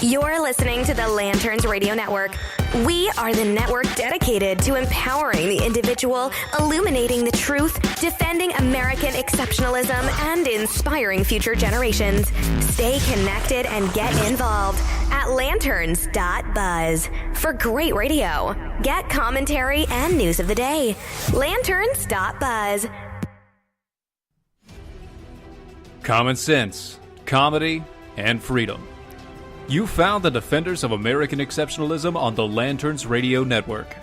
You're listening to the Lanterns Radio Network. We are the network dedicated to empowering the individual, illuminating the truth, defending American exceptionalism, and inspiring future generations. Stay connected and get involved at Lanterns.buzz for great radio. Get commentary and news of the day. Lanterns.buzz. Common sense, comedy, and freedom. You found the defenders of American exceptionalism on the Lanterns Radio Network.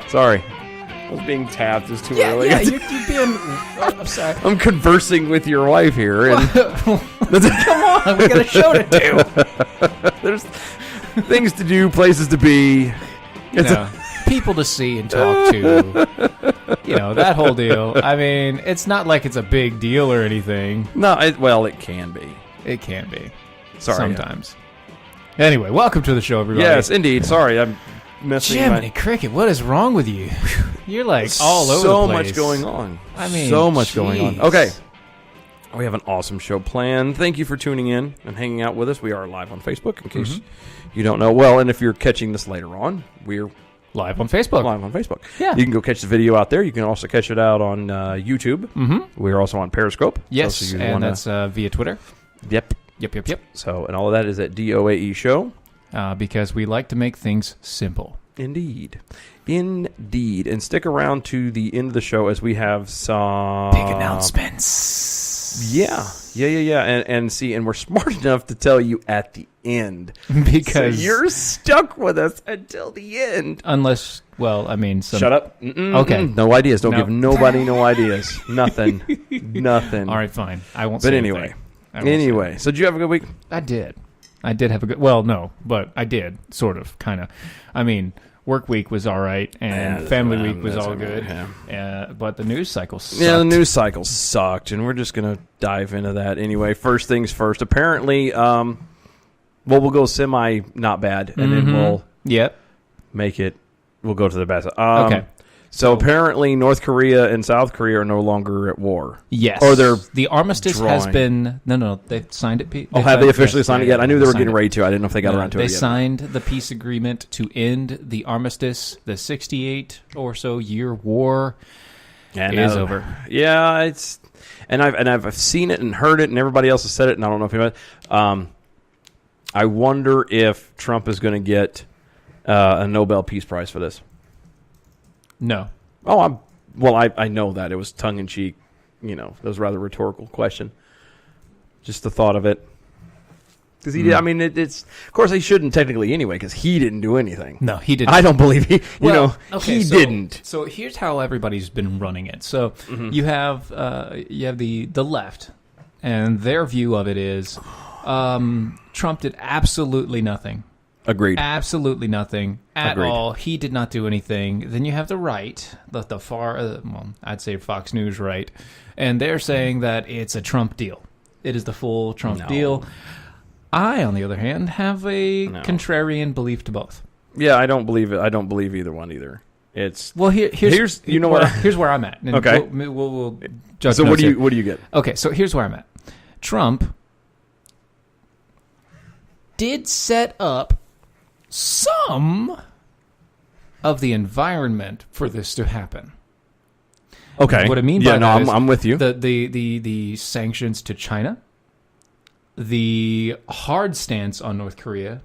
Sorry. I was being tapped. It's too early. Yeah, you're being... I'm sorry. I'm conversing with your wife here. And Come on, we got a show to do. there's things to do, places to be. People to see and talk to. You know, that whole deal. I mean, it's not like it's a big deal or anything. No, it can be. It can be. Sorry. Sometimes. Anyway, welcome to the show, everybody. Yes, indeed. Sorry, I'm messing Jiminy Cricket, what is wrong with you? You're like all over the place. So much going on. I mean, so much going on. jeez. Okay. We have an awesome show planned. Thank you for tuning in and hanging out with us. We are live on Facebook, in case you don't know. Well, and if you're catching this later on, we're Live on Facebook. live on Facebook. Yeah. You can go catch the video out there. You can also catch it out on YouTube. Mm-hmm. We're also on Periscope. Yes, So if you and wanna- that's via Twitter. Yep. Yep. So, and all of that is at DOAE Show. Because we like to make things simple. Indeed. And stick around to the end of the show as we have some... Big announcements. Yeah. And we're smart enough to tell you at the end. Because... So you're stuck with us until the end. Unless, well, I mean... Shut up. Okay. No ideas. Don't No. give nobody no ideas. Nothing. All right, fine. I won't But say anyway. anything. So did you have a good week? I did have a good... Well, no, but I did, sort of, kind of. I mean... Work week was all right, and family week was all good. But the news cycle sucked. Yeah, the news cycle sucked, and we're just going to dive into that anyway. First things first. Apparently, we'll go semi not bad, and then we'll make it. We'll go to the best. Okay. So apparently, North Korea and South Korea are no longer at war. Yes. Or they're the armistice drawing. has been... No, they've signed it. have they officially signed it yet? I knew they were getting signed ready to. I didn't know if they got around to it They yet. signed the peace agreement to end the armistice. The 68 or so year war is over. Yeah, it's and I've seen it and heard it, and everybody else has said it, and I don't know if anybody. I wonder if Trump is going to get a Nobel Peace Prize for this. No. Oh, I know that. It was tongue-in-cheek. You know, that was a rather rhetorical question. Just the thought of it. Because he did, I mean, it's... Of course, he shouldn't technically anyway, because he didn't do anything. No, he didn't. I don't believe he... Okay, he didn't. So here's how everybody's been running it. So you have the left, and their view of it is Trump did absolutely nothing. Agreed. Absolutely nothing at Agreed. all. He did not do anything. Then you have the right, the far, I'd say Fox News right, and they're saying that it's a Trump deal. It is the full Trump deal. I, on the other hand, have a contrarian belief to both. Yeah, I don't believe it. I don't believe either one either. It's here's you know what? Here's where I'm at. And Okay. We'll judge. So notes here. what do you get? Okay, so here's where I'm at. Trump did set up some of the environment for this to happen. Okay. What I mean by that is I'm with you. The sanctions to China, the hard stance on North Korea,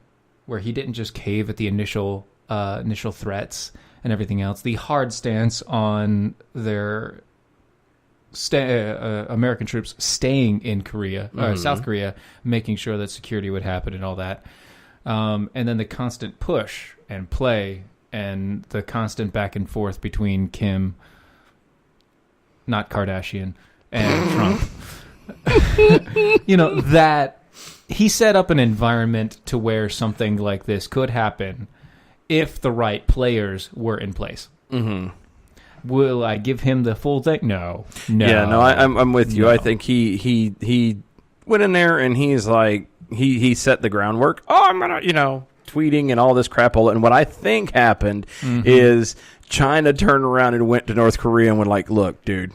where he didn't just cave at the initial threats and everything else. The hard stance on their American troops staying in Korea, South Korea, making sure that security would happen and all that. And then the constant push and play and the constant back and forth between Kim, not Kardashian, and Trump. You know, that he set up an environment to where something like this could happen if the right players were in place. Mm-hmm. Will I give him the full thing? No. Yeah, no, I'm with you. No. I think he went in there and he's like, he set the groundwork. Oh, I'm going to, tweeting and all this crap. And what I think happened is China turned around and went to North Korea and went like, look, dude,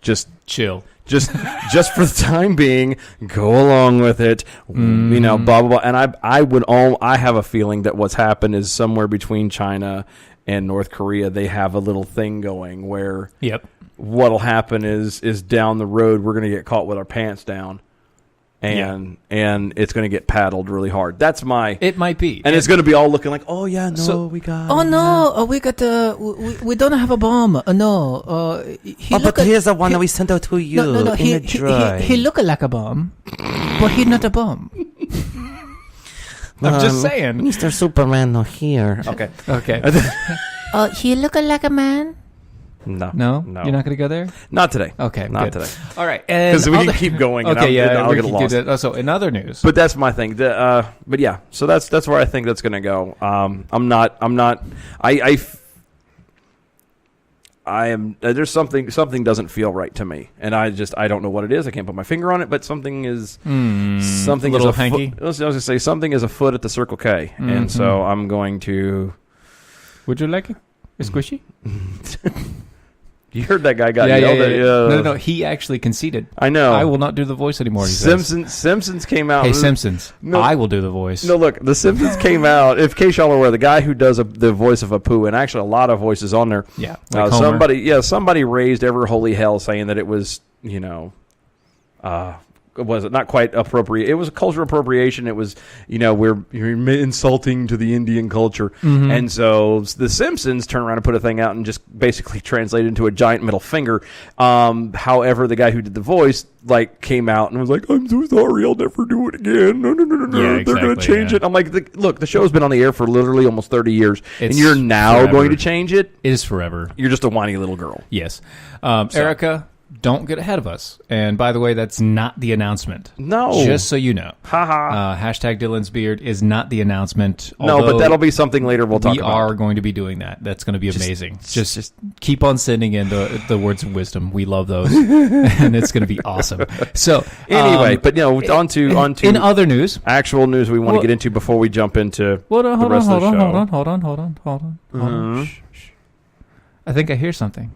just chill. Just for the time being, go along with it, blah, blah, blah. And I have a feeling that what's happened is somewhere between China and North Korea, they have a little thing going where what'll happen is down the road, we're going to get caught with our pants down. And it's going to get paddled really hard. That's It might be, and it's going to be all looking like, oh yeah, no, we got. Oh no, we got we don't have a bomb. No, but here's the one that we sent out to you. No, he look like a bomb, but he's not a bomb. I'm just saying, Mr. Superman, not here. Okay. He look like a man. No, you're not going to go there. Not today. Okay, not good. today. All right, because we can keep going. Okay, I'll get lost. So in other news, but that's my thing. But yeah, so that's where I think that's going to go. I'm not. I am. There's something doesn't feel right to me, and I don't know what it is. I can't put my finger on it, but something is something. A little hanky. I was going to say something is afoot at the Circle K, and so I'm going to. Would you like it? It's squishy. You heard that guy got yelled at. No. He actually conceded. I know. I will not do the voice anymore. Simpsons came out. Hey, Simpsons. No, I will do the voice. No, look, the Simpsons came out. If K. Y'all are aware, the guy who does the voice of Apu, and actually a lot of voices on there. Yeah. Like somebody raised ever holy hell saying that it was, was it not quite appropriate? It was a cultural appropriation. It was, you're insulting to the Indian culture. And so the Simpsons turn around and put a thing out and just basically translate it into a giant middle finger. However, the guy who did the voice came out and was like, I'm so sorry, I'll never do it again. No. Yeah, they're going to change it. I'm like, look, the show's been on the air for literally almost 30 years, and you're now going to change it? It is forever. You're just a whiny little girl. Yes. Erica, don't get ahead of us. And by the way, that's not the announcement. No. Just so you know. Haha. Hashtag Dylan's Beard is not the announcement. No, but that'll be something later we'll talk about. We are going to be doing that. That's going to be amazing. Just keep on sending in the words of wisdom. We love those. And it's going to be awesome. So anyway, but on to in other news. Actual news we want to get into before we jump into the rest of the show. Hold on. Shh. I think I hear something.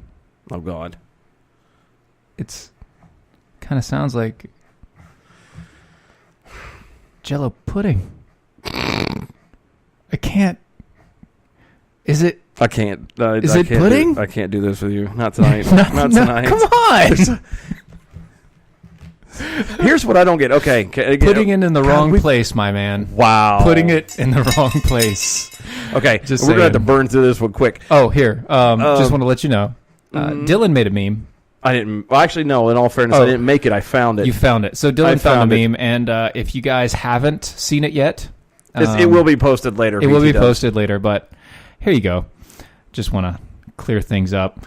Oh God. It's kind of sounds like Jell-O pudding. I can't. Is it? I can't. Is it pudding? I can't do this with you. Not tonight. Not tonight. Come on. Here's what I don't get. Okay. Putting it in the wrong place, my man. Wow. Putting it in the wrong place. Okay. We're going to have to burn through this one quick. Oh, here. Just want to let you know. Dylan made a meme. I didn't. Well, actually, no. In all fairness, I didn't make it. I found it. You found it. So Dylan found the meme, and if you guys haven't seen it yet, it will be posted later. It will be posted later, but here you go. Just want to clear things up,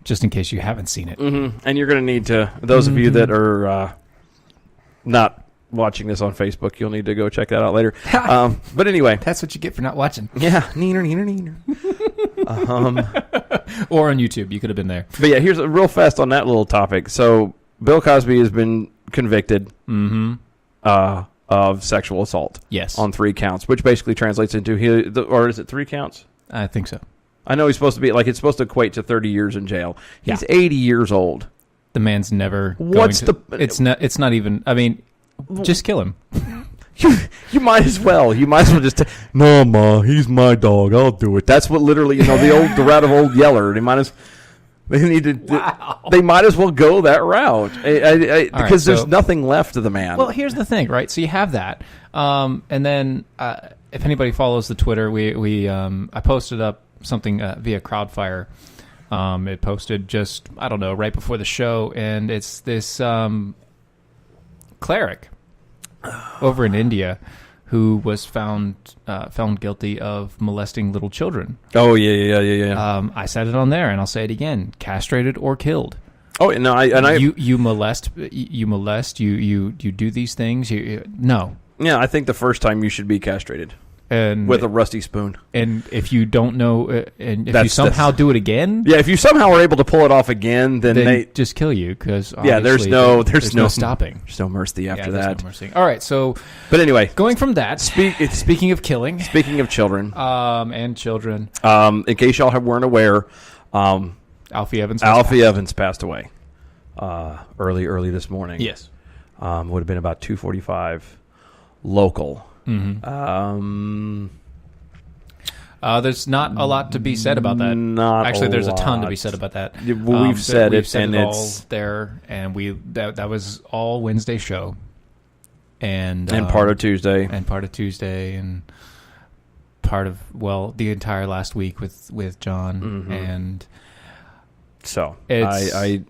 just in case you haven't seen it. And you're going to need to. Those of you that are not watching this on Facebook, you'll need to go check that out later. But anyway, that's what you get for not watching. Yeah, neener. Or on YouTube, you could have been there. But yeah, here's real fast on that little topic. So Bill Cosby has been convicted of sexual assault. Yes, on 3 counts, which basically translates into or is it 3 counts? I think so. I know he's supposed to be it's supposed to equate to 30 years in jail. He's 80 years old. The man's never. It's not even. I mean, just kill him. You might as well. You might as well just. No, Ma, he's my dog. I'll do it. That's what literally, the route of Old Yeller. They might as well go that route because there's nothing left of the man. Well, here's the thing, right? So you have that, and then if anybody follows the Twitter, I posted up something via Crowdfire. It posted just right before the show, and it's this cleric over in India who was found guilty of molesting little children. Oh yeah. I said it on there, and I'll say it again: castrated or killed. Oh no, you molest, you do these things. No. Yeah, I think the first time you should be castrated. and with a rusty spoon. And if you don't know, and if you That's- somehow do it again, Yeah, if you somehow are able to pull it off again, then they they just kill you because there's no stopping. There's no mercy after there's that. no mercy. All right, so But anyway, going from that, speaking of killing, speaking of children, and children, in case y'all weren't aware, Alfie Evans. Evans passed away early this morning. Yes. Would have been about 2:45 local. Mm-hmm. There's not a lot to be said about that. Actually, there's a ton to be said about that. We've said it, and all it's there, and that was all Wednesday show, and part of Tuesday, and part of the entire last week with John, Mm-hmm. and so it's I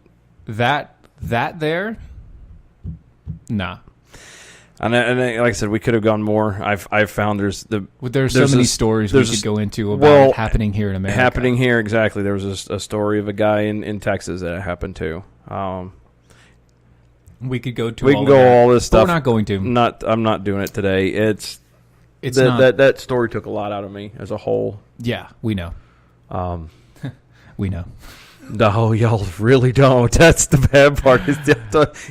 that there, nah. And like I said, we could have gone more. I've found there's so many stories we could go into about happening here in America. Happening here, exactly. There was a story of a guy in Texas that it happened to. We could go to. We can go all this stuff. We're not going to. I'm not doing it today. It's not, that story took a lot out of me as a whole. Yeah, we know. We know. No, y'all really don't. That's the bad part.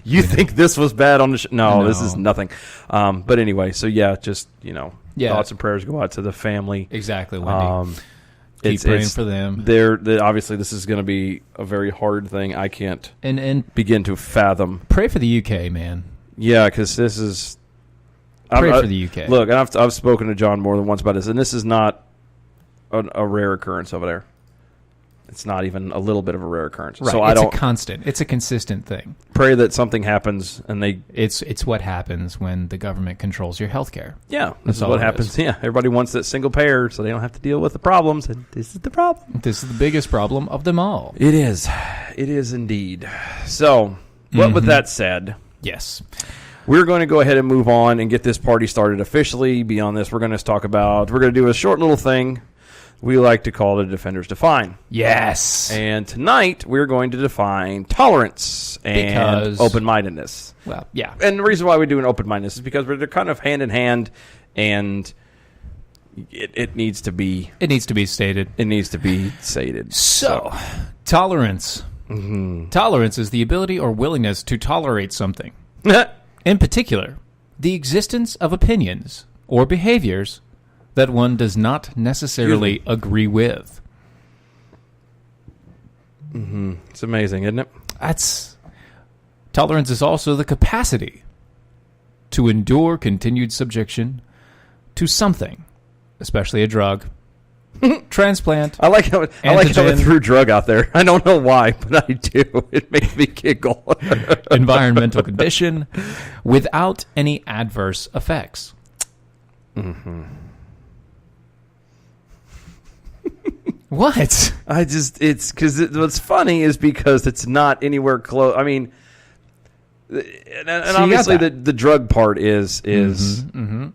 You think this was bad on the show? No, this is nothing. But anyway, so just thoughts and prayers go out to the family. Exactly, Wendy. Keep praying for them. Obviously, this is going to be a very hard thing. I can't and begin to fathom. Pray for the UK, man. Yeah, because this is. Pray for the UK. Look, and I've spoken to John more than once about this, and this is not a rare occurrence over there. It's not even a little bit of a rare occurrence. Right. So it's a constant. It's a consistent thing. Pray that something happens and they... It's what happens when the government controls your health care. Yeah, this is what happens. Yeah, everybody wants that single payer so they don't have to deal with the problems, and this is the problem. This is the biggest problem of them all. It is. It is indeed. So, with that said... Yes. We're going to go ahead and move on and get this party started officially. Beyond this, we're going to do a short little thing we like to call the Defenders Define. Yes. And tonight, we're going to define tolerance and open-mindedness. Well, yeah. And the reason why we do an open-mindedness is because they're kind of hand in hand, and it needs to be... It needs to be stated. It needs to be stated. So. Tolerance. Mm-hmm. Tolerance is the ability or willingness to tolerate something. In particular, the existence of opinions or behaviors that one does not necessarily agree with. Mm-hmm. It's amazing, isn't it? Tolerance is also the capacity to endure continued subjection to something, especially a drug, transplant. I like how it threw drug out there. I don't know why, but I do. It makes me giggle. Environmental condition without any adverse effects. Mm-hmm. What? It's because what's funny is because it's not anywhere close. I mean, and obviously the drug part is.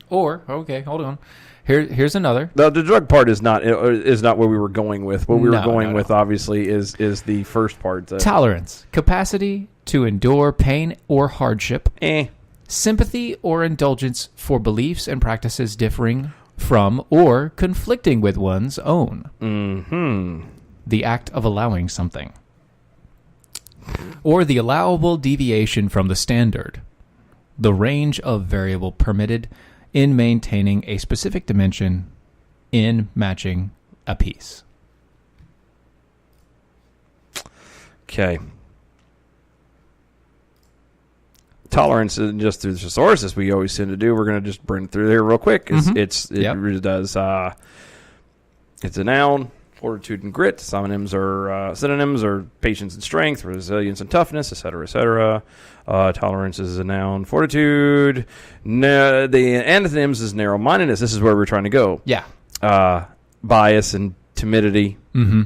Or, okay, hold on. Here's another. The drug part is not where we were going with. What we were going with, obviously, is the first part. Tolerance, capacity to endure pain or hardship. Sympathy or indulgence for beliefs and practices differing from or conflicting with one's own. Mm-hmm. The act of allowing something. Or the allowable deviation from the standard. The range of variable permitted in maintaining a specific dimension in matching a piece. Okay. Tolerance, just through the thesaurus, we always tend to do. We're going to just bring it through there real quick. It really does. It's a noun, fortitude and grit. Synonyms are patience and strength, resilience and toughness, etc., etc. Tolerance is a noun, fortitude. The antonyms is narrow-mindedness. This is where we're trying to go. Yeah. Bias and timidity. Mm-hmm.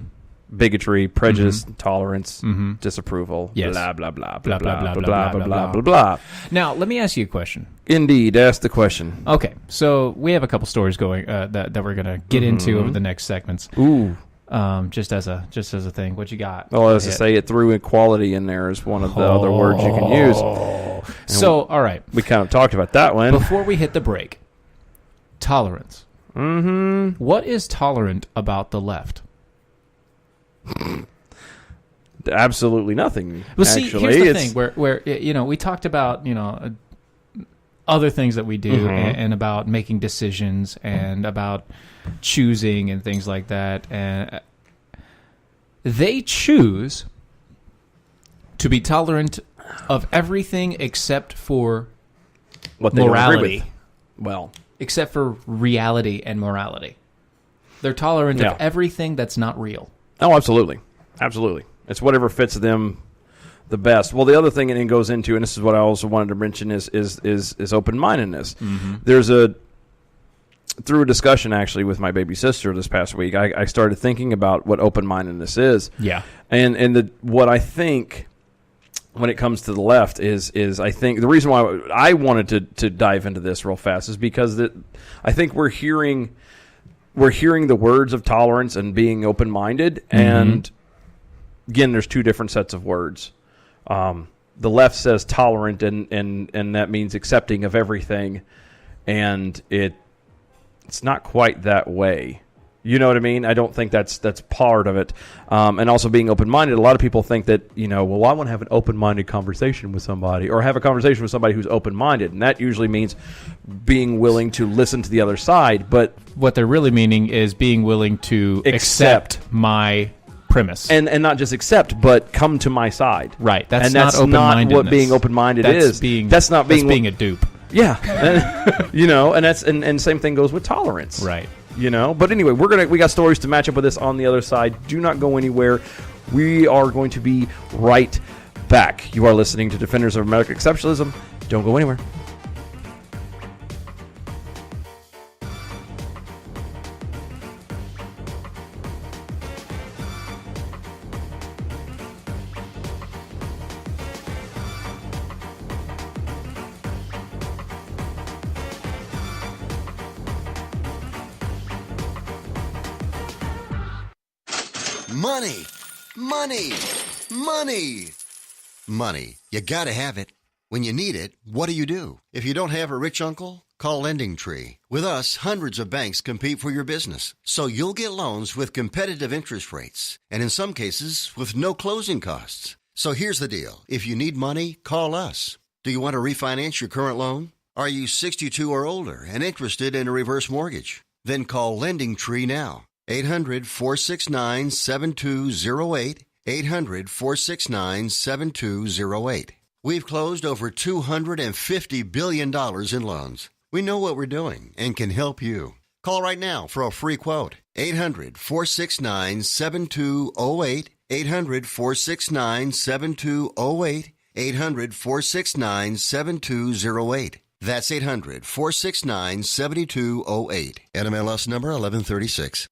Bigotry, prejudice, intolerance, disapproval, yes. blah, blah, blah, blah, blah, blah, blah, blah, blah, blah, blah. Now, let me ask you a question. Indeed, ask the question. Okay, so we have a couple stories going that we're going to get into over the next segments. Ooh. Just as a thing. What you got? Well, as I say, it threw equality in there as one of the other words you can use. So, all right. We kind of talked about that one. Before we hit the break, tolerance. Mm-hmm. What is tolerant about the left? Absolutely nothing. Well, see, actually. here's the thing where we talked about other things that we do and about making decisions and about choosing and things like that, and they choose to be tolerant of everything except for what they don't agree morality. with. Well, Except for reality and morality. They're tolerant of everything that's not real. oh, absolutely. Absolutely. It's whatever fits them the best. Well, the other thing it goes into, and this is what I also wanted to mention, is open-mindedness. There's through a discussion actually with my baby sister this past week, I started thinking about what open-mindedness is. Yeah. And what I think when it comes to the left is I think the reason why I wanted to dive into this real fast is because I think we're hearing the words of tolerance and being open-minded, and again, there's two different sets of words. The left says tolerant, and that means accepting of everything, and it's not quite that way. You know what I mean? I don't think that's part of it. And also being open-minded, a lot of people think that, I want to have an open-minded conversation with somebody, or have a conversation with somebody who's open-minded, and that usually means being willing to listen to the other side. But what they're really meaning is being willing to accept my premise. And not just accept, but come to my side. Right. That's not open-mindedness. what being open-minded is. That's being a dupe. Yeah. And that's and same thing goes with tolerance. Right. But anyway, we got stories to match up with this on the other side. Do not go anywhere. We are going to be right back. You are listening to Defenders of American Exceptionalism. Don't go anywhere. Money, money, money, money. You gotta have it. When you need it, what do? If you don't have a rich uncle, call Lending Tree. With us, hundreds of banks compete for your business, so you'll get loans with competitive interest rates, and in some cases, with no closing costs. So here's the deal. If you need money, call us. Do you want to refinance your current loan? Are you 62 or older and interested in a reverse mortgage? Then call Lending Tree now. 800-469-7208. 800-469-7208. We've closed over $250 billion in loans. We know what we're doing and can help you. Call right now for a free quote. 800-469-7208. 800-469-7208. 800-469-7208. That's 800-469-7208. NMLS number 1136.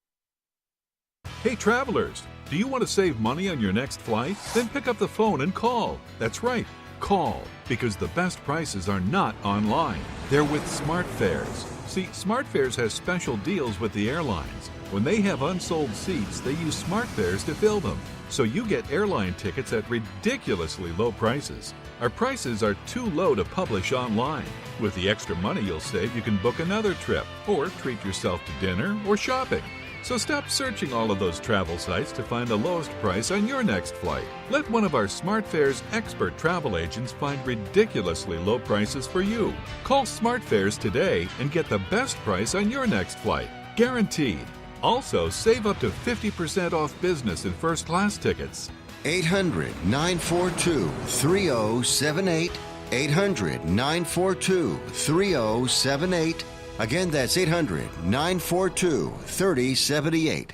Hey travelers, do you want to save money on your next flight? Then pick up the phone and call. That's right, call, because the best prices are not online. They're with SmartFares. See, SmartFares has special deals with the airlines. When they have unsold seats, they use SmartFares to fill them. So you get airline tickets at ridiculously low prices. Our prices are too low to publish online. With the extra money you'll save, you can book another trip, or treat yourself to dinner or shopping. So stop searching all of those travel sites to find the lowest price on your next flight. Let one of our SmartFares expert travel agents find ridiculously low prices for you. Call SmartFares today and get the best price on your next flight. Guaranteed. Also, save up to 50% off business and first class tickets. 800-942-3078. 800-942-3078. Again, that's 800-942-3078.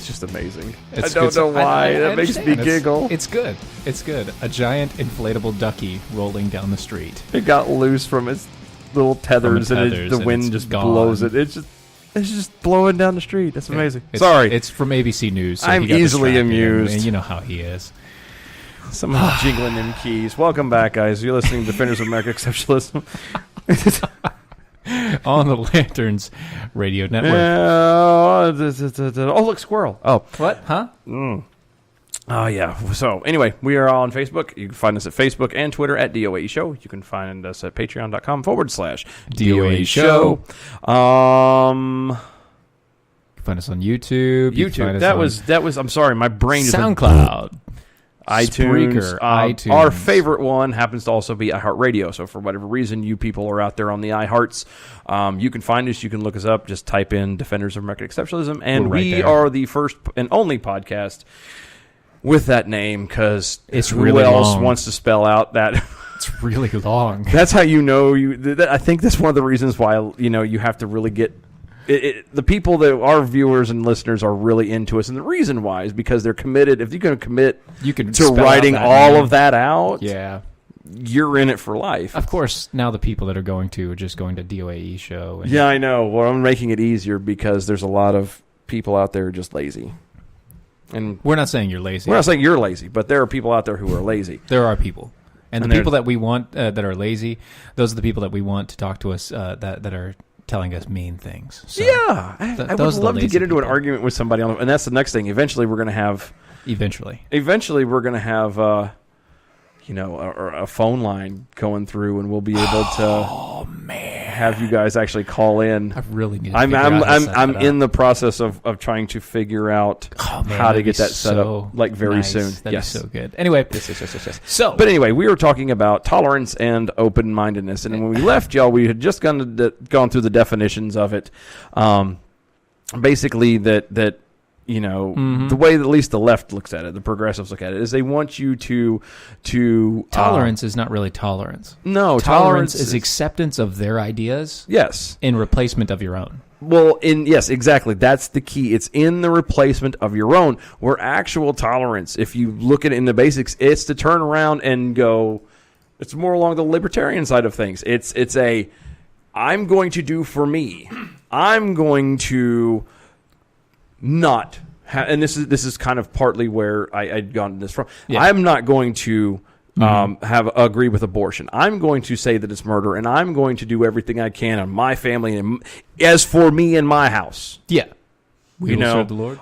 just amazing. I It's don't good know stuff. why. I That makes me understand. giggle. It's good. It's good. A giant inflatable ducky rolling down the street. It got loose from its little tethers, and tethers, the and wind it's just gone. blows it. It's just blowing down the street. That's amazing. Sorry. It's from ABC News. So I'm he got easily distracted, amused. and you know how he is. Someone jingling them keys. Welcome back, guys. You're listening to Defenders of American Exceptionalism. On the Lanterns Radio Network. Oh, look, squirrel. Oh. What? Huh? Oh, yeah. So, anyway, we are on Facebook. You can find us at Facebook and Twitter at DOAE Show. You can find us at patreon.com/DOAE Show. Find us on YouTube. You can find us That was, I'm sorry, my brain just went SoundCloud. iTunes. Spreaker, iTunes. Our favorite one happens to also be iHeartRadio. So for whatever reason you people are out there on the iHearts, you can find us. You can look us up. Just type in Defenders of American Exceptionalism. And We're right we there. are the first and only podcast with that name because It's who really else long. wants to spell out that? It's really long. That's how you know I think that's one of the reasons why you have to really get the people that our viewers and listeners are really into us, and the reason why is because they're committed. If you're going to commit You can to spell out writing that all name. of that out, Yeah. you're in it for life. Of course, now the people that are going to are just going to DOAE Show. And Yeah, I know. Well, I'm making it easier because there's a lot of people out there just lazy. And we're not saying you're lazy. we're not saying you're lazy, but there are people out there who are lazy. There are people. And And the they're- people that we want that are lazy, those are the people that we want to talk to us that are telling us mean things. So Yeah, I would those are the love to lazy get into an people. argument with somebody, and that's the next thing. Eventually, we're going to have a phone line going through, and we'll be able to have you guys actually call in. I really need to I'm figure out how to set I'm that in up. the process of trying to figure out Oh, man, how to that'd get be that set so up like very nice. soon. That'd Yes. be so good. Anyway, Yes. so But anyway, we were talking about tolerance and open-mindedness, and when we left y'all, we had just gone through the definitions of it. Basically, that the way that at least the left looks at it, the progressives look at it, is they want you to tolerance is not really tolerance. No, Tolerance is acceptance of their ideas yes. in replacement of your own. Well, yes, exactly. That's the key. It's in the replacement of your own. Where actual tolerance, if you look at it in the basics, it's to turn around and go. It's more along the libertarian side of things. It's I'm going to do for me. I'm going to not. And this is kind of partly where I'd gotten this from. Yeah. I'm not going to agree with abortion. I'm going to say that it's murder, and I'm going to do everything I can on my family and as for me and my house. Yeah. We will serve the Lord.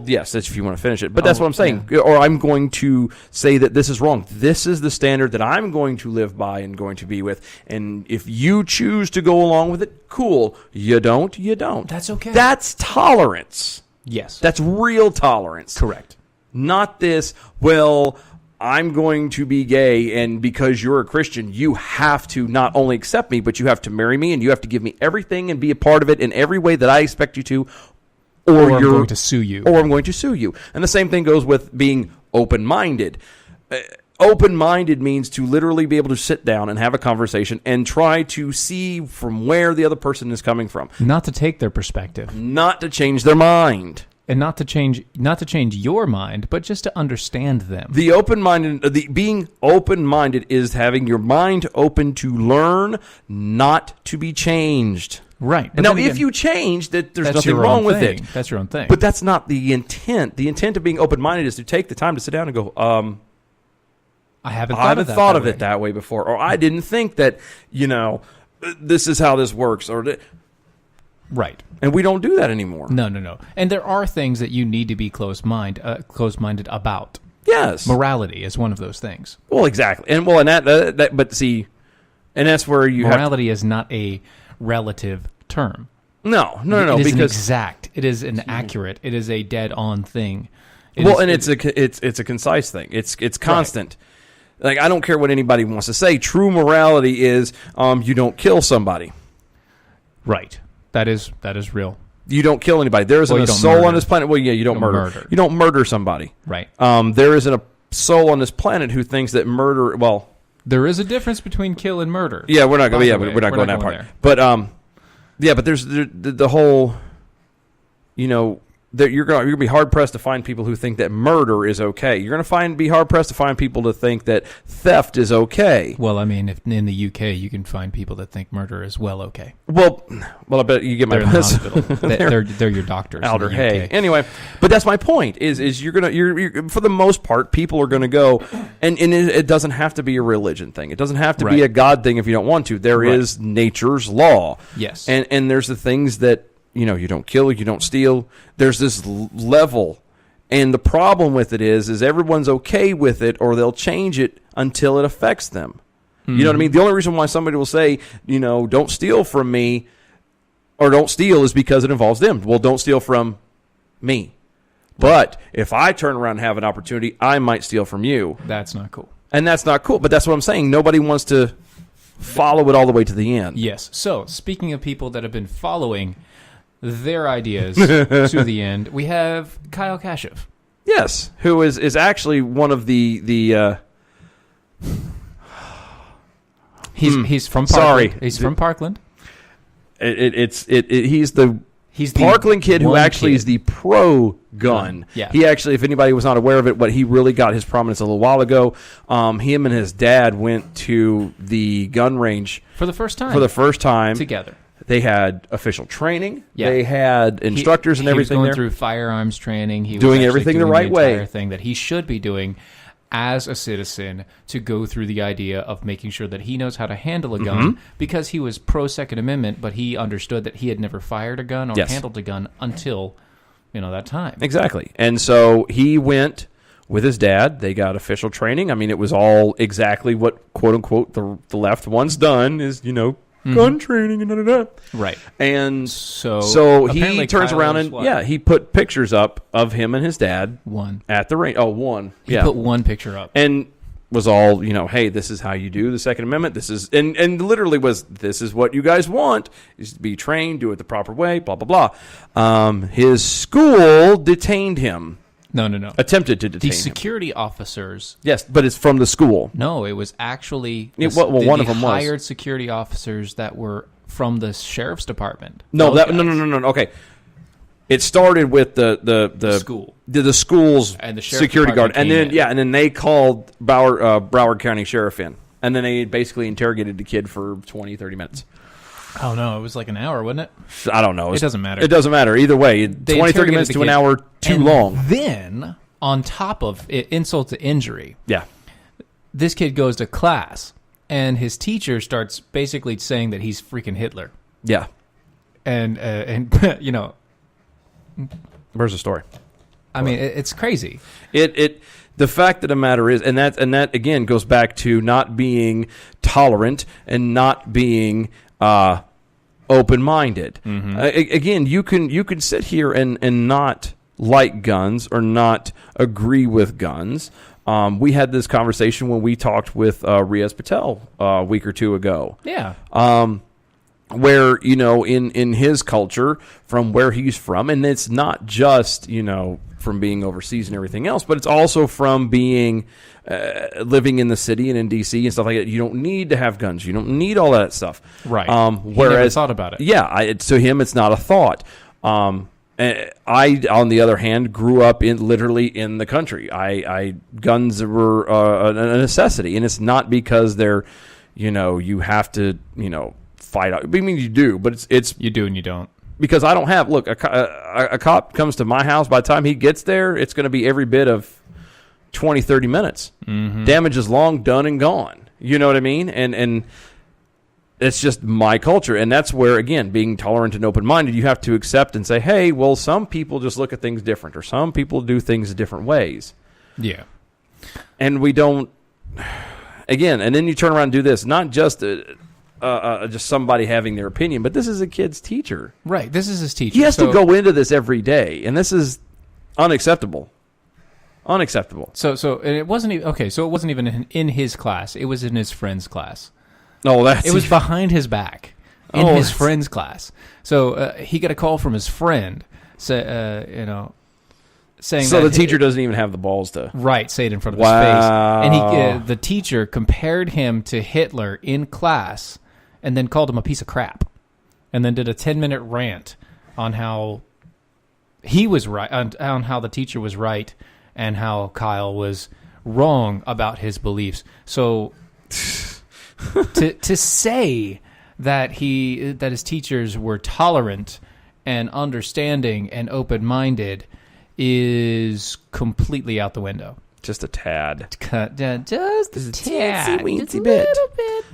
Yes, that's if you want to finish it. But that's what I'm saying. Yeah. Or I'm going to say that this is wrong. This is the standard that I'm going to live by and going to be with. And if you choose to go along with it, cool. You don't, you don't. That's okay. That's tolerance. Yes. That's real tolerance. correct. Not this, well, I'm going to be gay, and because you're a Christian, you have to not only accept me, but you have to marry me, and you have to give me everything and be a part of it in every way that I expect you to, Or I'm going to sue you. Or I'm going to sue you. And the same thing goes with being open-minded. Open-minded means to literally be able to sit down and have a conversation and try to see from where the other person is coming from. Not to take their perspective. Not to change their mind. And not to change your mind, but just to understand them. The being open-minded is having your mind open to learn, not to be changed. Right. But Now, then again, if you change, there's that's nothing your wrong own with thing. it. That's your own thing. But that's not the intent. The intent of being open-minded is to take the time to sit down and go, I haven't thought of it that way before, or I didn't think that, this is how this works, Right. and we don't do that anymore. No. And there are things that you need to be close-minded about. Yes. Morality is one of those things. Well, exactly, and but see, and that's where you Morality is not a relative term. no, It is an because exact. It is an accurate. It is a dead-on thing. it's a concise thing. It's constant. Like, I don't care what anybody wants to say. True morality is you don't kill somebody. Right. That is real. You don't kill anybody. There isn't Well, a you don't soul murder. on this planet. Well, yeah, you don't murder. You don't murder somebody. Right. There isn't a soul on this planet who thinks that murder. Well, There is a difference between kill and murder. yeah, we're not going. By the Yeah, way, but we're not going that going part. there. But yeah, but there's the whole. that you're going to be hard pressed to find people who think that murder is okay. You're going to be hard pressed to find people to think that theft is okay. Well, I mean, if in the UK you can find people that think murder is okay. Well, I bet you get my They're in the hospital. they're your doctors. Alder in the Hay. UK. Anyway, but that's my point. Is you're for the most part, people are going to go, and it doesn't have to be a religion thing. It doesn't have to be a God thing if you don't want to. There is nature's law. Yes, and there's the things that. You don't kill, you don't steal. There's this level. And the problem with it is everyone's okay with it or they'll change it until it affects them. You know what I mean? The only reason why somebody will say, don't steal from me or don't steal is because it involves them. Well, don't steal from me. But if I turn around and have an opportunity, I might steal from you. That's not cool. And that's not cool. But that's what I'm saying. Nobody wants to follow it all the way to the end. Yes. So, speaking of people that have been following their ideas to the end, we have Kyle Kashuv. Yes, who is actually one of the He's from Parkland. Sorry. He's from Parkland. He's the Parkland kid who actually is the pro gun. Yeah. He actually, if anybody was not aware of it, but he really got his prominence a little while ago. Him and his dad went to the gun range For the first time. Together. They had official training. Yeah. They had instructors and everything. He was going there. through firearms training. He doing was everything doing the right way. entire thing that he should be doing as a citizen to go through the idea of making sure that he knows how to handle a gun because he was pro Second Amendment, but he understood that he had never fired a gun or handled a gun until that time. Exactly. And so he went with his dad. They got official training. I mean, it was all exactly what quote unquote the left wants done is gun training and da-da-da. Right. And so he turns around and he put pictures up of him and his dad at the range. One. He put one picture up. And was all, hey, this is how you do the Second Amendment. This is and literally this is what you guys want is to be trained, do it the proper way, blah blah blah. His school detained him. No. Attempted to detain the security officers. Yes, but it's from the school. No, it was actually one of them hired security officers that were from the sheriff's department. No. Okay, it started with the school, the school's and the security guard, and then they called Broward County Sheriff in, and then they basically interrogated the kid for 20, 30 minutes. Oh, no, it was like an hour, wasn't it? I don't know. It doesn't matter. It doesn't matter. Either way, 20, 30 minutes to an hour too long. Then, on top of it, insult to injury, this kid goes to class, and his teacher starts basically saying that he's freaking Hitler. Yeah. And Where's the story? I mean, it's crazy. The fact of the matter is, and that again goes back to not being tolerant and not being open-minded. Again, you can sit here and not like guns or not agree with guns. We had this conversation when we talked with Riaz Patel a week or two ago. Yeah. Where, in his culture, from where he's from, and it's not just, from being overseas and everything else, but it's also from being living in the city and in D.C. and stuff like that. You don't need to have guns. You don't need all that stuff. Right. Whereas, he never thought about it. Yeah. To him, it's not a thought. I, on the other hand, grew up literally in the country. Guns were a necessity, and it's not because they're, you have to, fight out. I mean, you do, but it's you do and you don't. Because I don't have, look, a cop comes to my house, by the time he gets there, it's going to be every bit of 20, 30 minutes. Damage is long done and gone. You know what I mean? And it's just my culture. And that's where, again, being tolerant and open-minded, you have to accept and say, hey, well, some people just look at things different, or some people do things different ways. Yeah. And we don't, again, and then you turn around and do this, not just just somebody having their opinion, but this is a kid's teacher. Right, this is his teacher. He has to go into this every day, and this is unacceptable. Unacceptable. So and it wasn't even, okay, so it wasn't even in his class. It was in his friend's class. No, it was behind his back in his friend's class. So he got a call from his friend, saying so the teacher doesn't even have the balls to say it in front of his face. And the teacher compared him to Hitler in class, and then called him a piece of crap, and then did a 10-minute rant on how he was right on how the teacher was right and how Kyle was wrong about his beliefs. So to say that his teachers were tolerant and understanding and open-minded is completely out the window. Just a tad. Just a tad. Weensy Just a bit. little bit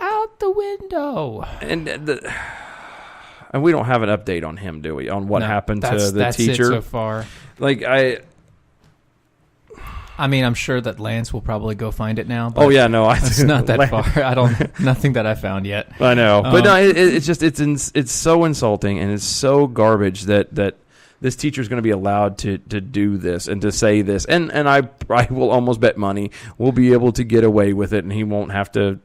out the window. And we don't have an update on him, do we? On what happened to the that's teacher? It so far. Like, I mean, I'm sure that Lance will probably go find it now. But it's not that far. Nothing that I found yet. I know, but no, it's just it's so insulting and it's so garbage that this teacher's going to be allowed to do this and to say this, and I will almost bet money we'll be able to get away with it, and he won't have to.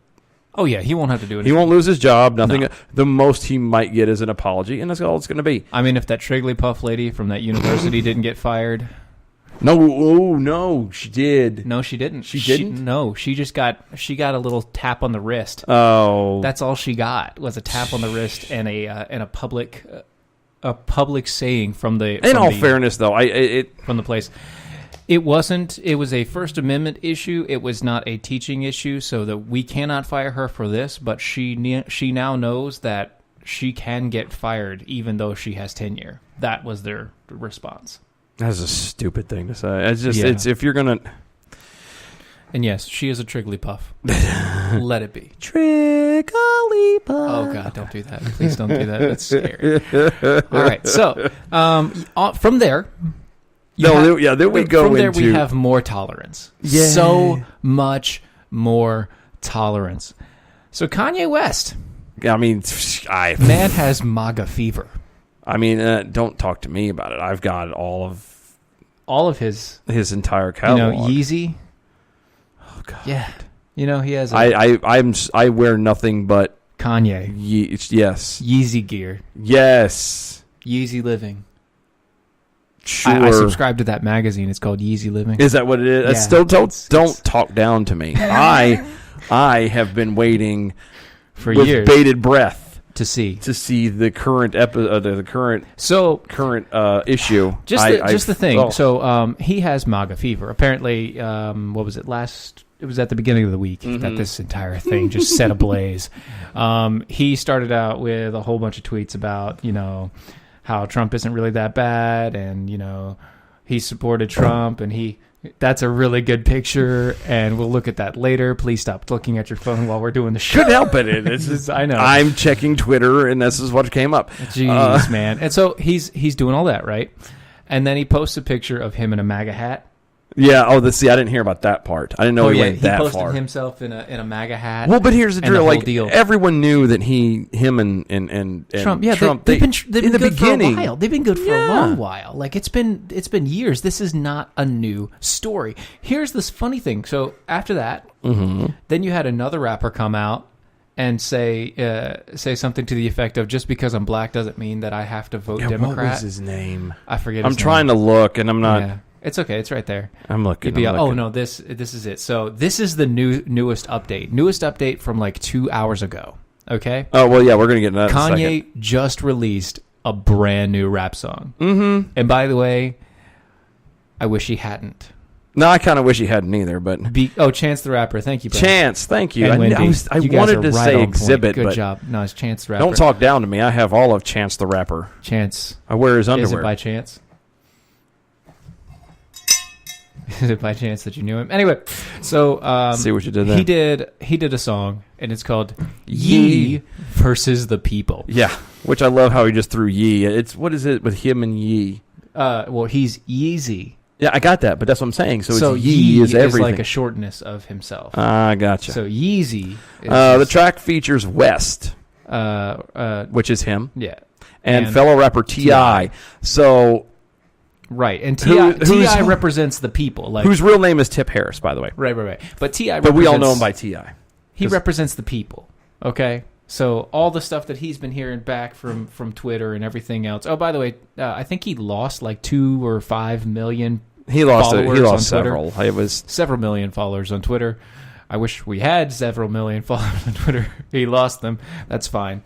Oh yeah, he won't have to do it. He won't lose his job. Nothing. No. The most he might get is an apology, and that's all it's going to be. I mean, if that Trigglypuff lady from that university didn't get fired. No, she did. No, she didn't. She didn't? She just got a little tap on the wrist. Oh, that's all she got was a tap on the wrist and a public saying from the. In all fairness, though, from the place, it wasn't. It was a First Amendment issue. It was not a teaching issue, so that we cannot fire her for this. But she now knows that she can get fired even though she has tenure. That was their response. That's a stupid thing to say. It's just it's if you're gonna. And yes, she is a Trigglypuff. Let it be. Trigglypuff. Oh God, don't do that. Please don't do that. That's scary. All right, so from there. Then we go from there. into... We have more tolerance. Yeah. So much more tolerance. So Kanye West. I mean, man has MAGA fever. I mean, don't talk to me about it. I've got all of his entire catalog. Yeezy. Oh God. Yeah. He has. I wear nothing but Kanye. Yes. Yeezy gear. Yes. Yeezy living. Sure. I subscribe to that magazine. It's called Yeezy Living. Is that what it is? Yeah. Still, don't talk down to me. I have been waiting for with years bated breath to see the current current issue. Just the thing. So he has MAGA fever. Apparently, what was it last? It was at the beginning of the week that this entire thing just set ablaze. He started out with a whole bunch of tweets about how Trump isn't really that bad, and he supported Trump, and that's a really good picture, and we'll look at that later. Please stop looking at your phone while we're doing the show. Couldn't help it. I know. I'm checking Twitter, and this is what came up. Jeez, man. And so he's doing all that, right? And then he posts a picture of him in a MAGA hat. Yeah. Oh, I didn't hear about that part. I didn't know he went that far. He posted himself in a MAGA hat. Well, but here's the drill. Like deal. Everyone knew that him and Trump. Yeah, Trump. They've been good for a while. They've been good for Yeah. a long while. Like it's been years. This is not a new story. Here's this funny thing. So after that, then you had another rapper come out and say something to the effect of, just because I'm black doesn't mean that I have to vote Democrat. What was his name? I forget. I'm trying to look, and I'm not. Yeah. It's okay. It's right there. I'm looking. Oh no, this is it. So this is the newest update. Newest update from like 2 hours ago. Okay. Oh well, yeah, we're gonna get into that. Kanye just released a brand new rap song. Mm-hmm. And by the way, I wish he hadn't. No, I kind of wish he hadn't either. But Chance the Rapper. Thank you, Brad. Chance. Thank you. And I wanted to say Exhibit. Good but job. No, it's Chance the Rapper. Don't talk down to me. I have all of Chance the Rapper. Chance. I wear his underwear. Is it by chance? Is it by chance that you knew him? Anyway, so see what you did there. He did a song, and it's called Ye versus the People. Yeah, which I love how he just threw Ye. What is it with him and Ye? Well, he's Yeezy. Yeah, I got that, but that's what I'm saying. So it's Ye is everything. like a shortness of himself. I gotcha. So Yeezy. The track features West, which is him. Yeah, and fellow rapper T.I. So. Right, and T.I. represents the people. Like, whose real name is Tip Harris, by the way. Right. But T.I. But we all know him by T.I. He represents the people, okay? So all the stuff that he's been hearing back from Twitter and everything else. Oh, by the way, I think he lost like 2 or 5 million followers on several. Twitter. It was several million followers on Twitter. I wish we had several million followers on Twitter. He lost them. That's fine.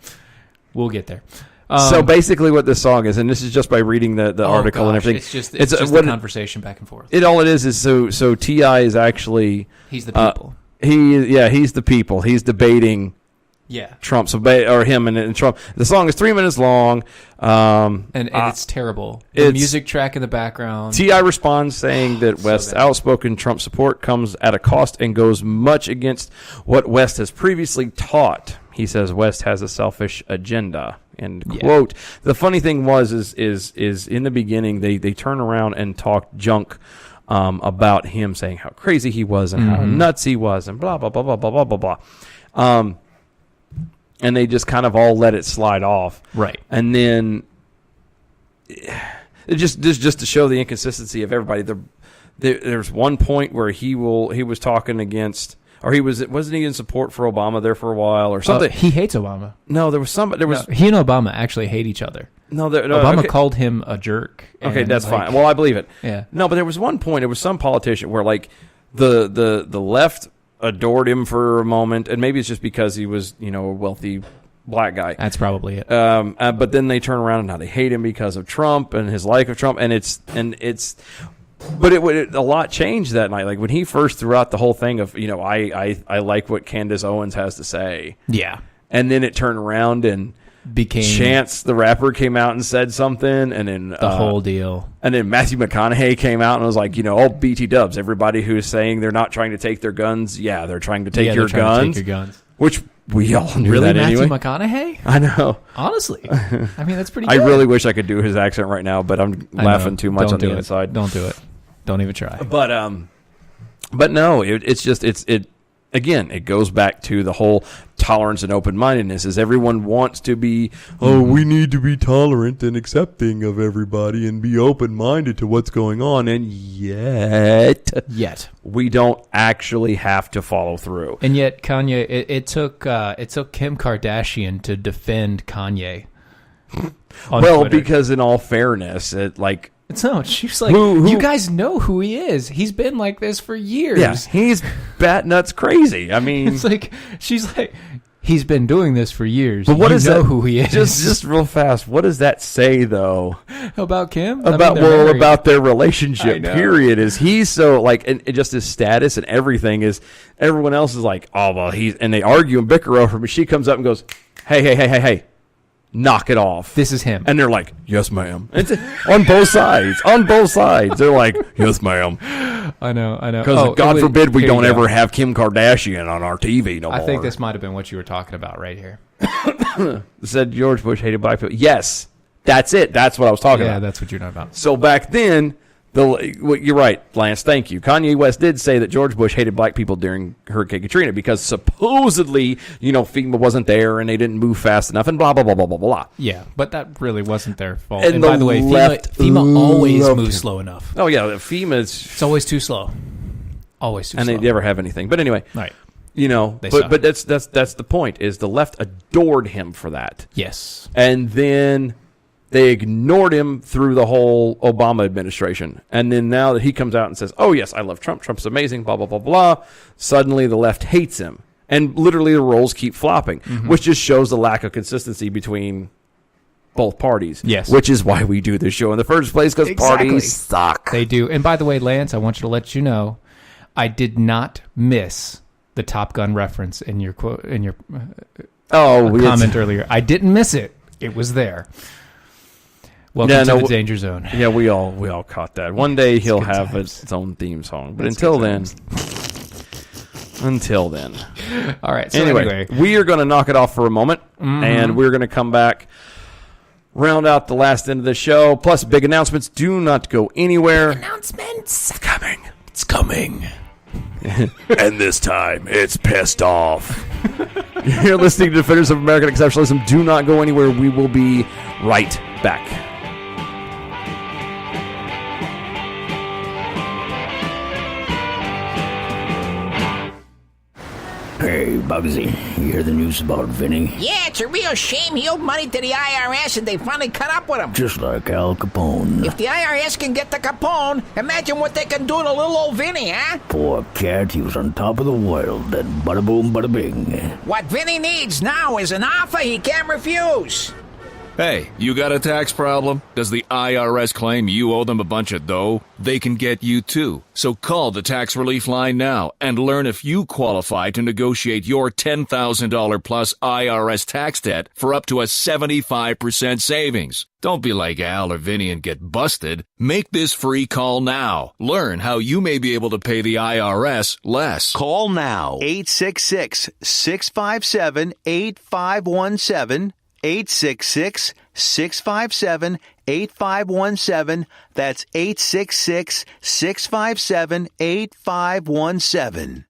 We'll get there. So basically what this song is, and this is just by reading the article and everything. It's just a conversation back and forth. All it is so T.I. is actually... He's the people. He's the people. He's debating Trump, or him and Trump. The song is 3 minutes long. And it's terrible. The music track in the background. T.I. responds saying that West's outspoken Trump support comes at a cost and goes much against what West has previously taught. He says West has a selfish agenda. End quote. The funny thing is in the beginning they turn around and talk junk about him, saying how crazy he was and how nuts he was and blah blah blah blah blah blah blah blah. And they just kind of all let it slide off. Right. And then just to show the inconsistency of everybody, there's one point where he was talking against, or wasn't he in support for Obama there for a while or something? He hates Obama. No, he and Obama actually hate each other. Obama called him a jerk. Okay, that's fine. Well, I believe it. Yeah. No, but there was one point. It was some politician where like the left adored him for a moment, and maybe it's just because he was, a wealthy black guy. That's probably it. But then they turn around and now they hate him because of Trump and his like of Trump, but a lot changed that night. Like when he first threw out the whole thing of, I like what Candace Owens has to say. Yeah. And then it turned around and Chance the rapper came out and said something, and then the whole deal. And then Matthew McConaughey came out and was like, BT dubs, everybody who's saying they're not trying to take their guns, they're trying to take your guns. Which we all knew really, that anyway. Matthew McConaughey? I know. Honestly. I mean, that's pretty good. I really wish I could do his accent right now, but I'm laughing too much on the inside. Don't do it. Don't even try. But no, again, it goes back to the whole tolerance and open-mindedness. Is everyone wants to be, we need to be tolerant and accepting of everybody and be open-minded to what's going on, and yet we don't actually have to follow through. And yet, Kanye, it took Kim Kardashian to defend Kanye. Well, Twitter. Because in all fairness, she's like, you guys know who he is. He's been like this for years. Yeah, he's bat nuts crazy. I mean, it's like, she's like, he's been doing this for years. But what know who he is. Just real fast, what does that say though? About Kim? About their relationship, period. Is he's so and just his status and everything is, everyone else is like, and they argue and bicker over him. She comes up and goes, hey. Knock it off. This is him. And they're like, yes, ma'am. It's on both sides. They're like, yes, ma'am. I know. Because God forbid we don't ever have Kim Kardashian on our TV no more. I think this might have been what you were talking about right here. Said George Bush hated black people. Yes, that's it. That's what I was talking about. Yeah, that's what you're talking about. So back then, you're right, Lance. Thank you. Kanye West did say that George Bush hated black people during Hurricane Katrina because supposedly, FEMA wasn't there and they didn't move fast enough and blah, blah, blah, blah, blah, blah. Yeah, but that really wasn't their fault. And by the way, FEMA always moves slow enough. Oh, yeah, it's always too slow. Always too slow. And they never have anything. But anyway. Right. But that's the point, is the left adored him for that. Yes. And then they ignored him through the whole Obama administration. And then now that he comes out and says, oh, yes, I love Trump. Trump's amazing, blah, blah, blah, blah. Suddenly the left hates him. And literally the roles keep flopping, which just shows the lack of consistency between both parties. Yes. Which is why we do this show in the first place, because parties suck. They do. And by the way, Lance, I want you to let you know, I did not miss the Top Gun reference in your quote, in your comment earlier. I didn't miss it. It was there. Welcome to the Danger Zone. Yeah, we all caught that. One day he'll have its own theme song, but until then. All right. So anyway, we are going to knock it off for a moment, and we're going to come back, round out the last end of the show, plus big announcements. Do not go anywhere. Big announcements. It's coming. And this time, it's pissed off. You're listening to Defenders of American Exceptionalism. Do not go anywhere. We will be right back. Hey, Bugsy, you hear the news about Vinny? Yeah, it's a real shame. He owed money to the IRS and they finally cut up with him. Just like Al Capone. If the IRS can get to Capone, imagine what they can do to little old Vinny, huh? Poor cat, he was on top of the world, and bada boom, bada bing. What Vinny needs now is an offer he can't refuse. Hey, you got a tax problem? Does the IRS claim you owe them a bunch of dough? They can get you too. So call the tax relief line now and learn if you qualify to negotiate your $10,000 plus IRS tax debt for up to a 75% savings. Don't be like Al or Vinny and get busted. Make this free call now. Learn how you may be able to pay the IRS less. Call now. 866-657-8517. 866-657-8517. That's 866-657-8517.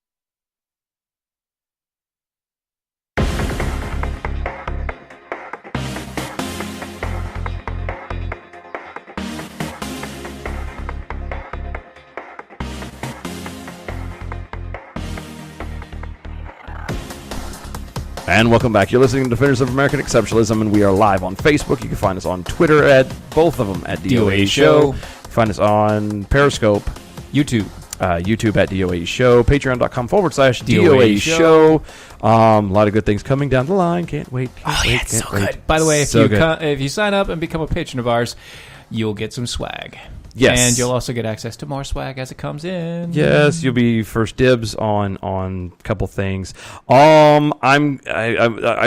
And welcome back. You're listening to Defenders of American Exceptionalism, and we are live on Facebook. You can find us on Twitter at both of them at DOA Show. You can find us on Periscope, YouTube at DOA Show, patreon.com/DOA Show. A lot of good things coming down the line. Can't wait. It's so good. By the way, if you sign up and become a patron of ours, you'll get some swag. Yes. And you'll also get access to more swag as it comes in. Yes, you'll be first dibs on a couple things. I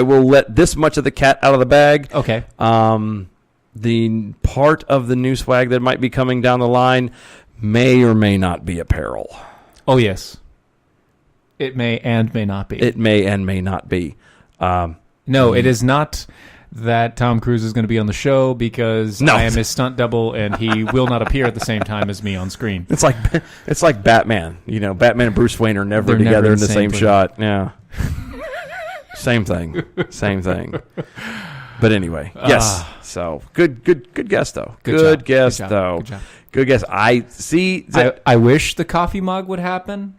will let this much of the cat out of the bag. Okay. The part of the new swag that might be coming down the line may or may not be apparel. Oh, yes. It may and may not be. It may and may not be. No, it is not that Tom Cruise is going to be on the show because I am his stunt double and he will not appear at the same time as me on screen. It's like Batman. You know, Batman and Bruce Wayne are never together in the same shot. Yeah. Same thing. But anyway, yes. So good guess though. Good guess though. Good job. Good guess. I see. I wish the coffee mug would happen.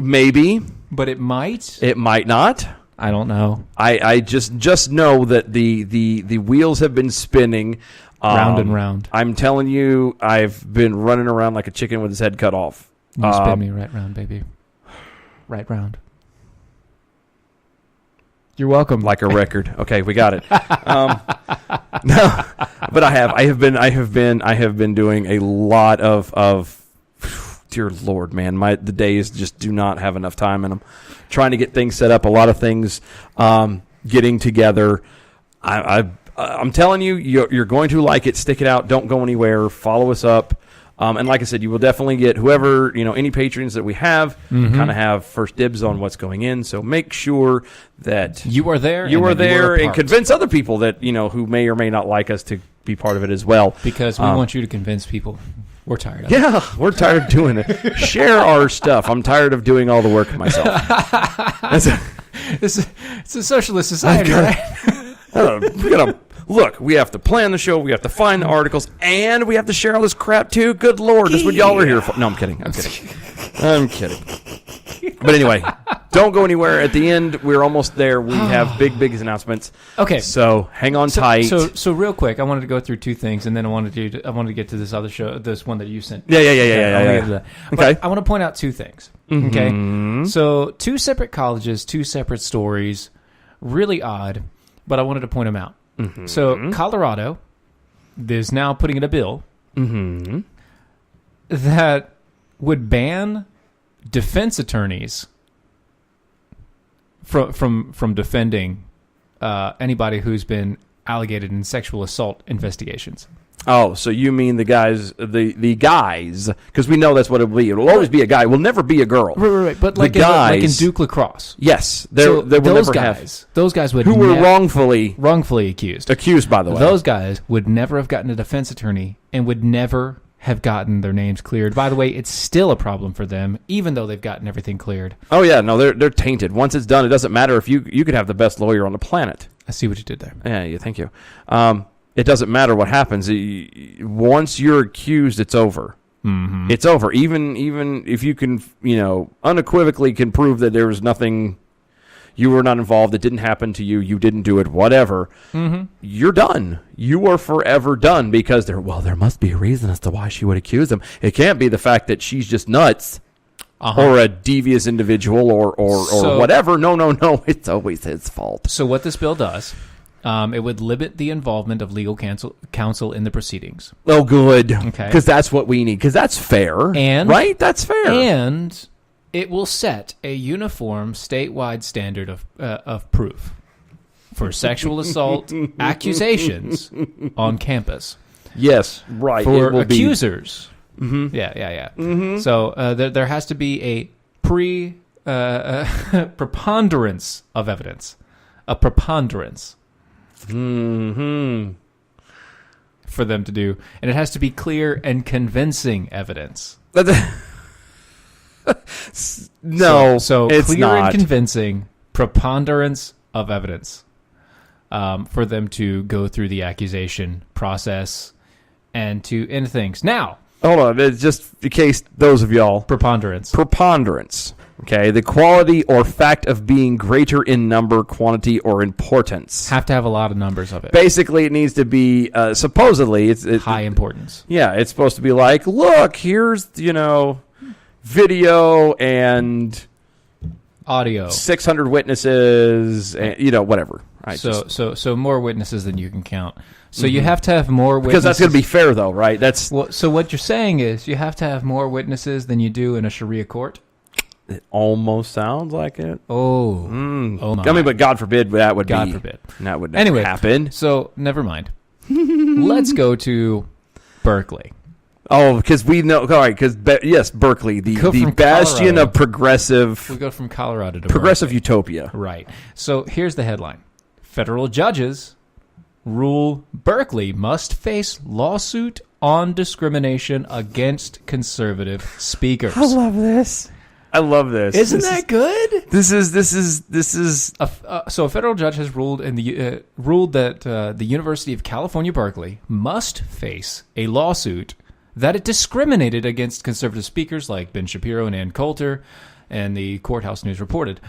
Maybe, but it might. It might not. I don't know. I just know that the wheels have been spinning round and round. I'm telling you, I've been running around like a chicken with his head cut off. You spin me right round, baby. Right round. You're welcome. Like a record. Okay, we got it. No, but I have been doing a lot of. Dear Lord, man, the days just do not have enough time in them. Trying to get things set up, a lot of things getting together. I'm telling you, you're going to like it. Stick it out. Don't go anywhere. Follow us up. And like I said, you will definitely get whoever, any patrons that we have kind of have first dibs on what's going in. So make sure that you are there. And convince other people that, who may or may not like us to be part of it as well. Because we want you to convince people. We're tired of it. Yeah, we're tired of doing it. Share our stuff. I'm tired of doing all the work myself. It's a socialist society, right? Look, we have to plan the show, we have to find the articles, and we have to share all this crap, too. Good Lord, that's what y'all are here for. No, I'm kidding. But anyway, don't go anywhere. At the end, we're almost there. We have big announcements. Okay. So hang on tight. So real quick, I wanted to go through two things, and then I wanted to get to this other show, this one that you sent. Yeah. Okay. I want to point out two things. Mm-hmm. Okay. So two separate colleges, two separate stories. Really odd, but I wanted to point them out. Mm-hmm. So Colorado is now putting in a bill that would ban defense attorneys from defending anybody who's been alleged in sexual assault investigations. Oh, so you mean the guys, the guys, because we know that's what it will be. It will always be a guy. It will never be a girl. Right. But like in Duke Lacrosse. Yes. Those guys would who were wrongfully accused. Accused, by the way. Those guys would never have gotten a defense attorney and would never have gotten their names cleared. By the way, it's still a problem for them, even though they've gotten everything cleared. Oh, yeah. No, they're tainted. Once it's done, it doesn't matter if you could have the best lawyer on the planet. I see what you did there. Yeah, thank you. It doesn't matter what happens. Once you're accused, it's over. Mm-hmm. It's over. Even if you can, unequivocally can prove that there was nothing, you were not involved, it didn't happen to you, you didn't do it, whatever, you're done. You are forever done because there must be a reason as to why she would accuse him. It can't be the fact that she's just nuts or a devious individual or whatever. No. It's always his fault. So what this bill does It would limit the involvement of legal counsel in the proceedings. Oh, good. Okay. Because that's what we need. Because that's fair. And right? That's fair. And it will set a uniform statewide standard of proof for sexual assault accusations on campus. Yes, right. For it will accusers. Mm-hmm. Yeah. Mm-hmm. So there has to be a preponderance of evidence. A preponderance. Mm-hmm. For them to do. And it has to be clear and convincing evidence. No, so it's clear not. and convincing preponderance of evidence for them to go through the accusation process and to end things. Now, hold on, it's just in case those of y'all. Preponderance. Okay, the quality or fact of being greater in number, quantity, or importance. Have to have a lot of numbers of it. Basically, it needs to be, supposedly, it's high importance. Yeah, it's supposed to be like, look, here's, video and audio, 600 witnesses, and, whatever. Right, so more witnesses than you can count. So you have to have more witnesses. Because that's going to be fair, though, right? So what you're saying is you have to have more witnesses than you do in a Sharia court? It almost sounds like it. Oh. Oh my. I mean, but God forbid that would God be. forbid. That would never happen. So, never mind. Let's go to Berkeley. Oh, because we know. All right, because, yes, Berkeley, the bastion Colorado. of progressive. We go from Colorado to progressive Berkeley. utopia. Right. So, here's the headline. Federal judges rule Berkeley must face lawsuit on discrimination against conservative speakers. I love this. Isn't that good? This is. So a federal judge has ruled that the University of California, Berkeley must face a lawsuit that it discriminated against conservative speakers like Ben Shapiro and N.Korea, and the Courthouse News reported.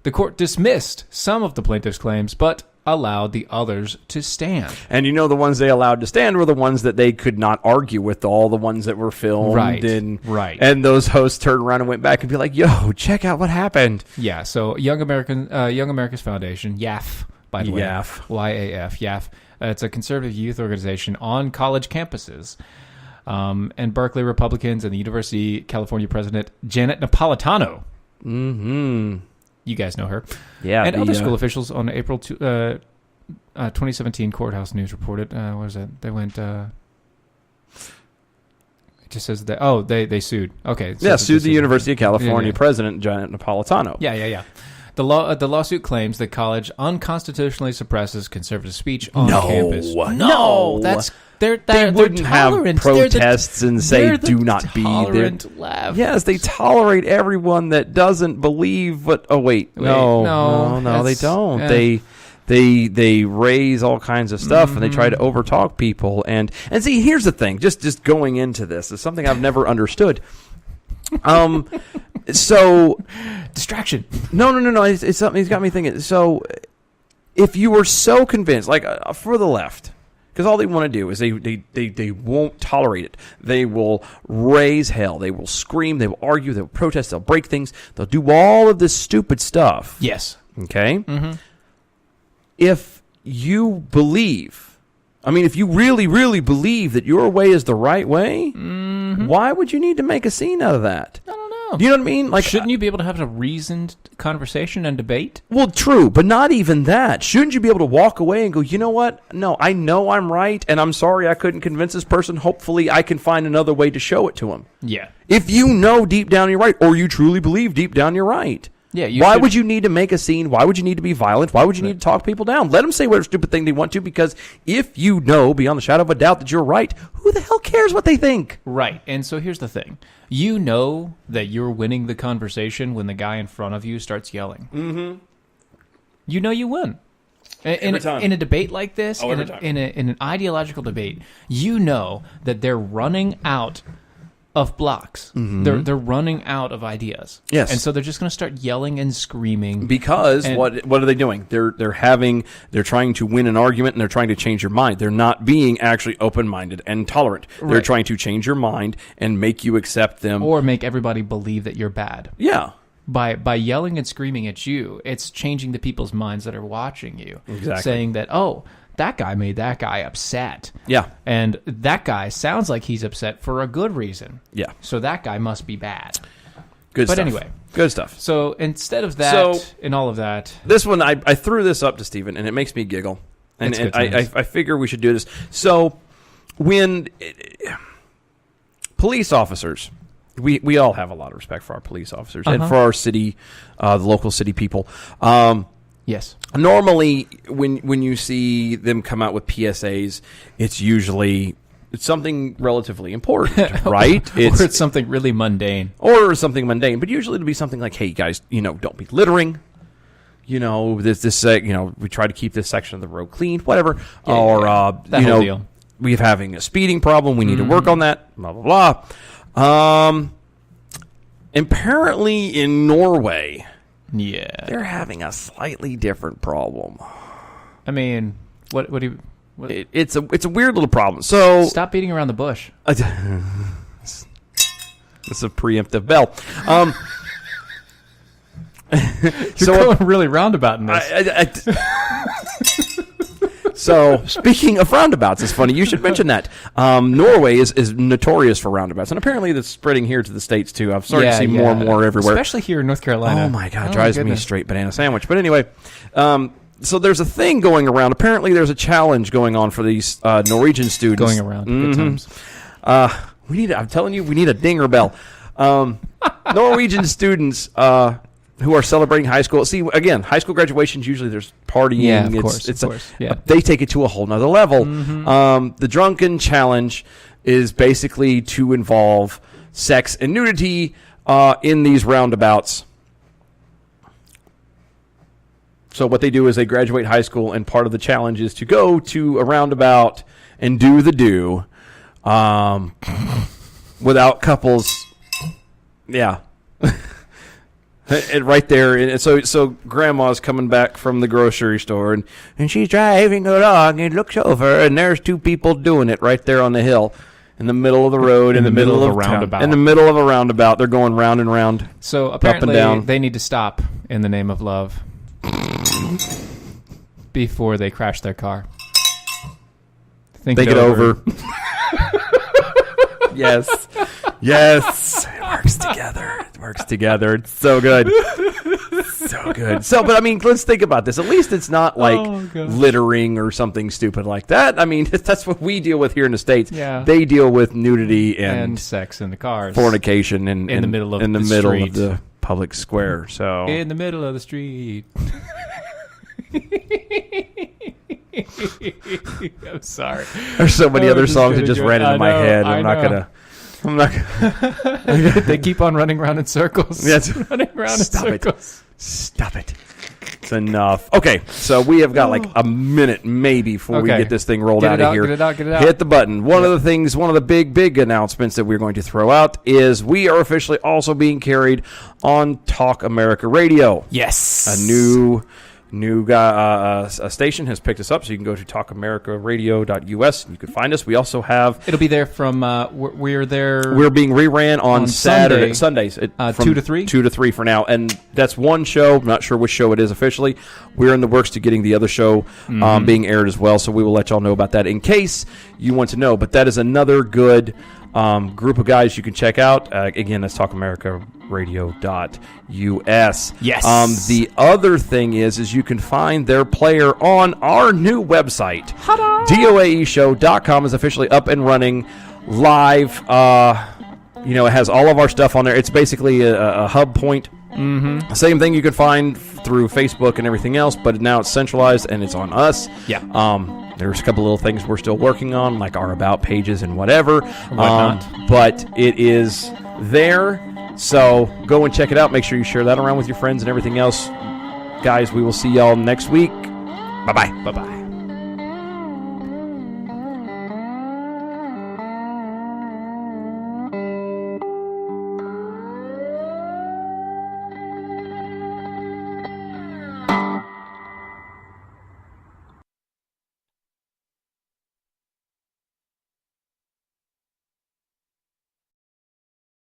The court dismissed some of the plaintiffs' claims, but allowed the others to stand. And the ones they allowed to stand were the ones that they could not argue with, all the ones that were filmed. Right. Right. And those hosts turned around and went back and be like, yo, check out what happened. Yeah, so Young America's Foundation, YAF, by the way. YAF. YAF, YAF. It's a conservative youth organization on college campuses. And Berkeley Republicans and the University of California president, Janet Napolitano. Mm-hmm. You guys know her. Yeah. And other school officials on April 2017 Courthouse News reported, what was that? They went, it just says that, they sued. Okay. Sued the University of California president, Janet Napolitano. Yeah. The lawsuit claims the college unconstitutionally suppresses conservative speech on campus. No. They wouldn't have protests and say, do not be there. Left. Yes, they tolerate everyone that doesn't believe. But no, they don't. Yeah. They raise all kinds of stuff and they try to overtalk people. And see, here's the thing. Just going into this is something I've never understood. So distraction. No. It's something. He's got me thinking. So if you were so convinced, like for the left. Because all they want to do is they won't tolerate it. They will raise hell. They will scream. They will argue. They will protest. They'll break things. They'll do all of this stupid stuff. Yes. Okay? Mm-hmm. If you believe, if you really, really believe that your way is the right way, why would you need to make a scene out of that? I don't know. Do you know what I mean? Like, shouldn't you be able to have a reasoned conversation and debate? Well, true, but not even that. Shouldn't you be able to walk away and go, you know what? No, I know I'm right, and I'm sorry I couldn't convince this person. Hopefully I can find another way to show it to him. Yeah. If you know deep down you're right, or you truly believe deep down you're right. Yeah. Why would you need to make a scene? Why would you need to be violent? Why would you need to talk people down? Let them say whatever stupid thing they want to, because if you know beyond the shadow of a doubt that you're right, who the hell cares what they think? Right. And so here's the thing. You know that you're winning the conversation when the guy in front of you starts yelling. Mm-hmm. You know you win. In a debate like this, in an ideological debate, you know that they're running out of blocks. Mm-hmm. They're running out of ideas. Yes. And so they're just going to start yelling and screaming. Because what are they doing? They're trying to win an argument and they're trying to change your mind. They're not being actually open-minded and tolerant. Right. They're trying to change your mind and make you accept them. Or make everybody believe that you're bad. Yeah. by yelling and screaming at you, it's changing the people's minds that are watching you. Exactly. Saying that, oh, that guy made that guy upset. Yeah. And that guy sounds like he's upset for a good reason. Yeah. So that guy must be bad. Good but stuff. anyway. Good stuff. So instead of that and all of that. This one, I threw this up to Stephen, and it makes me giggle. And I figure we should do this. So when police officers, we all have a lot of respect for our police officers and for our city, the local city people. Yes. Normally, when you see them come out with PSAs, it's usually something relatively important, right? Or it's something really mundane. Or something mundane, but usually it'll be something like, "Hey guys, don't be littering. We try to keep this section of the road clean, whatever." That whole deal. We're having a speeding problem. We need to work on that. Blah blah blah. Apparently in Norway, they're having a slightly different problem. I mean, what do you? It's a weird little problem. So stop beating around the bush. It's a preemptive bell. You're going really roundabout in this. So speaking of roundabouts, it's funny you should mention that. Norway is notorious for roundabouts, and apparently that's spreading here to the States too. I've started to see more and more everywhere, especially here in North Carolina. Oh my God, drives me straight banana sandwich. But anyway. So there's a thing going around. Apparently, there's a challenge going on for these Norwegian students. Going around. Good times. I'm telling you, we need a dinger bell. Norwegian students who are celebrating high school. See, again, high school graduations, usually there's partying. Yeah, of course. Yeah. They take it to a whole nother level. The drunken challenge is basically to involve sex and nudity in these roundabouts. So what they do is they graduate high school, and part of the challenge is to go to a roundabout and do the do without couples. Yeah. And right there. And so grandma's coming back from the grocery store, and she's driving along and looks over, and there's two people doing it right there on the hill. In the middle of the road, in the middle of a roundabout. In the middle of a roundabout. They're going round and round. So apparently up and down. They need to stop in the name of love before they crash their car. Think it over. Yes. It works together. It's so good. So good. So, but I mean, let's think about this. At least it's not like littering or something stupid like that. I mean, that's what we deal with here in the States. Yeah. They deal with nudity and sex in the cars, fornication, and in the middle of the public square. So in the middle of the street. I'm sorry. There's so many other songs that just ran into my head. I'm not gonna. They keep on running around in circles. Yes. Running around in circles. Stop it. It's enough. Okay, so we have got like a minute maybe before we get this thing rolled out of here. Get it out. Hit the button. One of the big announcements that we're going to throw out is we are officially also being carried on Talk America Radio. Yes. A new station has picked us up, so you can go to talkamericaradio.us and you can find us. We also have... It'll be there from... we're there... We're being reran on Sundays. 2 to 3? 2 to 3 for now. And that's one show. I'm not sure which show it is officially. We're in the works to getting the other show being aired as well, so we will let y'all know about that in case you want to know. But that is another good group of guys you can check out. Again, that's talkamericaradio.us. Yes. The other thing is you can find their player on our new website. DOAEshow.com is officially up and running live. It has all of our stuff on there. It's basically a hub point. Mm-hmm. Same thing you can find through Facebook and everything else, but now it's centralized and it's on us. Yeah. There's a couple little things we're still working on, like our about pages and whatever. Whatnot. But it is there. So go and check it out. Make sure you share that around with your friends and everything else. Guys, we will see y'all next week. Bye-bye. Bye-bye.